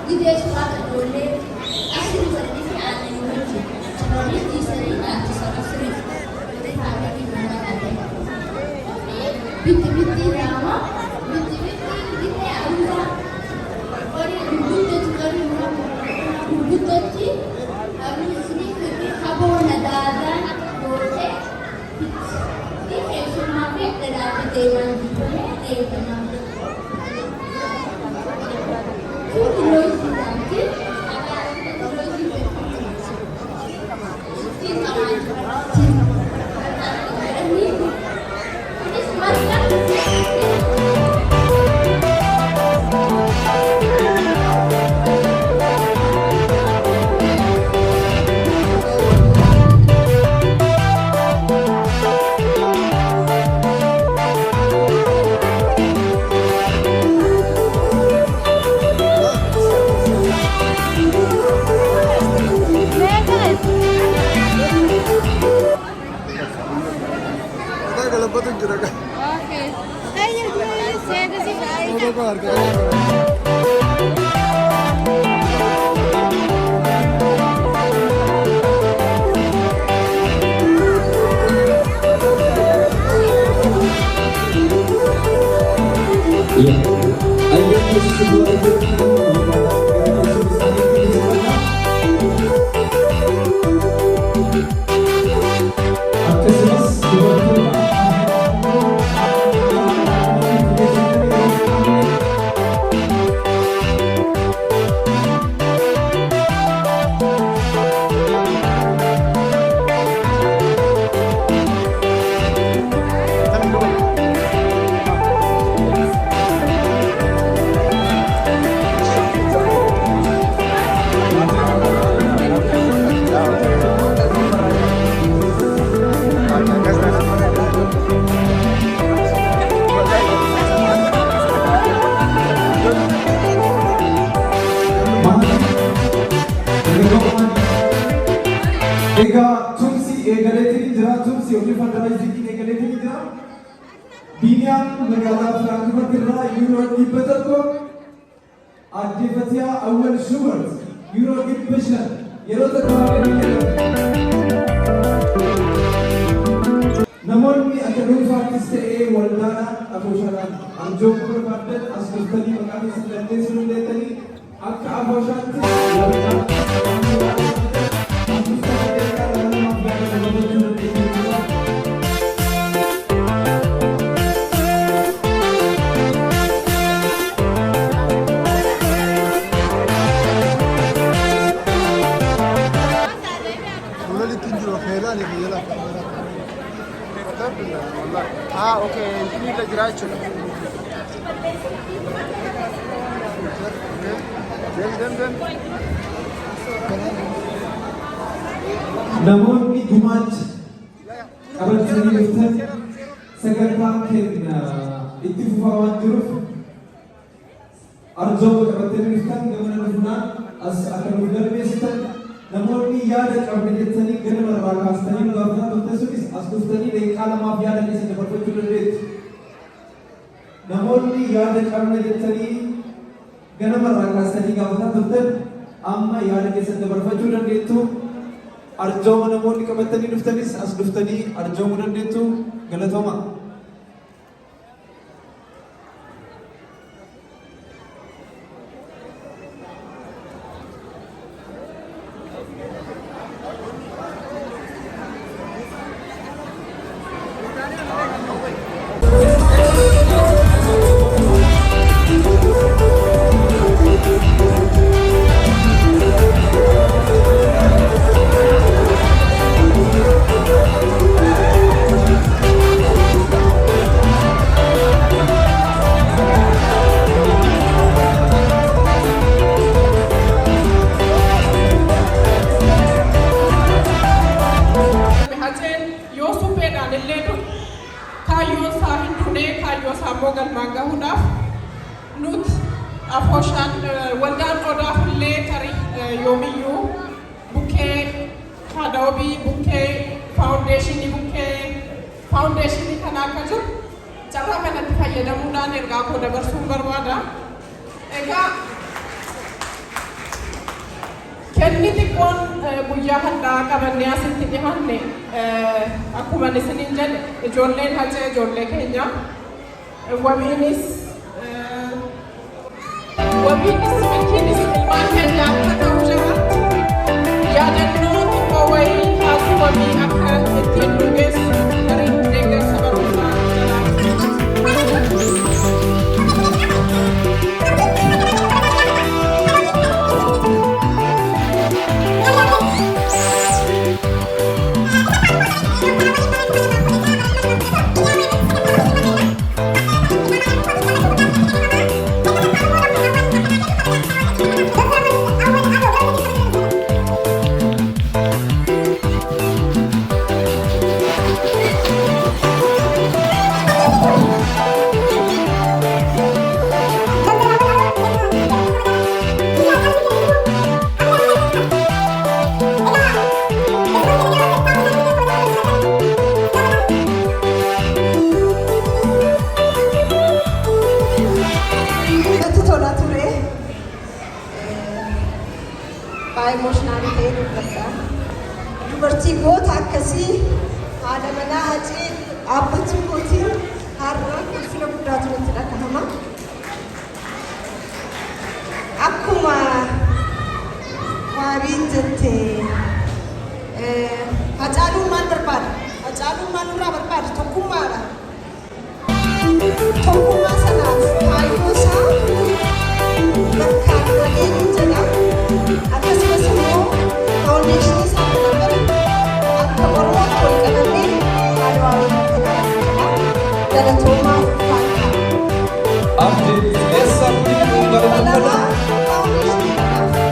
Gidees waa ijoollee asirri godhanii fi aannan hojii sababii dhiisanii nyaatti sana sirrii godhee taa'anii nama dhaabee bitti raama bitti gidee awwaa horii gurguddootti gurguddootti abbiisni firri haboona daadaan gootee bitti keessummaa fi dhadhaatti deeman jibbee eegamaa. Ega tumsi egaletini jira tumsi yookiin fandaraayizingii egaletini jira biiniyaan magaalaa Firaankiifart irraa yuuroo 100 addeeffatiyaa awwal shubart yuuroo 500 yeroo tokko namoonni akka dhuunfaattis ta'ee waldaadhaan afooshaadhaan arjoomuu barbaadan as dhuftanii maqaan isin dandeessuu dandeettanii akka afooshaatti waldaa oke, ini lagi racu. Dan. Namoonni gumaacha qabatanii dhuftan sagantaan keenya itti fufaa waan jiruuf arjooma qabatanii dhuftan gamana dhufunaan as akka nuuf galmeessitan namoonni yaada qabne jettanii ganama irraa kaastanii nu gaafataa turte sunis as dhuftanii daqiiqaa lamaaf yaada keessa dabarfachuu dandeettu. Namoonni yaada qabne jettanii ganama irraa kaastanii gaafataa turtan amma yaada keessa dabarfachuu dandeettu. Arjooma namoonni qabatanii dhuftanis as dhuftanii arjoomuu dandeettu. Galatooma. Afoshan waldaan odaa fullee tarii yoomiyyuu bukkee Hadoobii bukkee faawundeeshinii kana akka jiru carraa kanatti fayyadamuudhaan ergaa koo dabarsuun barbaada. Egaa Sirni xiqqoon guyyaa hadhaa qabannee asitti dhiyaanne akkuma isiniin jedhe ijoolleen hacee ijoollee keenya wabiinis milkiinis ilmaan keenya akka ta'u jiraatti yaadannoo xiqqoo wayii haati wabii akka ittiin dhugeessu garii deeggarsa barumsaa dubartii goota akkasii haadha manaa hacee dhaabbachuu kootiin har'a ulfina guddaatu natti dhagahama. Akkuma waariin jette Hacaaluun maal barbaada? Hacaaluun maal nurraa barbaada? Tokkummaadha. Tokkummaa sanaaf kaayyoo isaa bakkaan dhageenya jedha. Akkasumas immoo foondeeshinii isaa dabalu akka Oromoo wal qabannee Adwaa walitti qabatudha. Galatoomaa ulfaataa. Abdii eessatti gara Bal'aa foondeeshinii kanaaf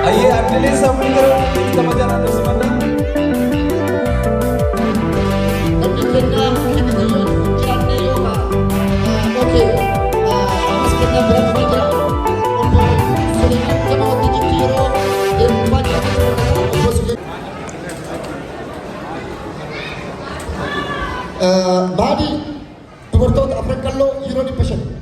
ayyee abdilee sabni gara kabajaan adda simannaa. Baadii dubartoota Afrikaa Kalloo yeroo 500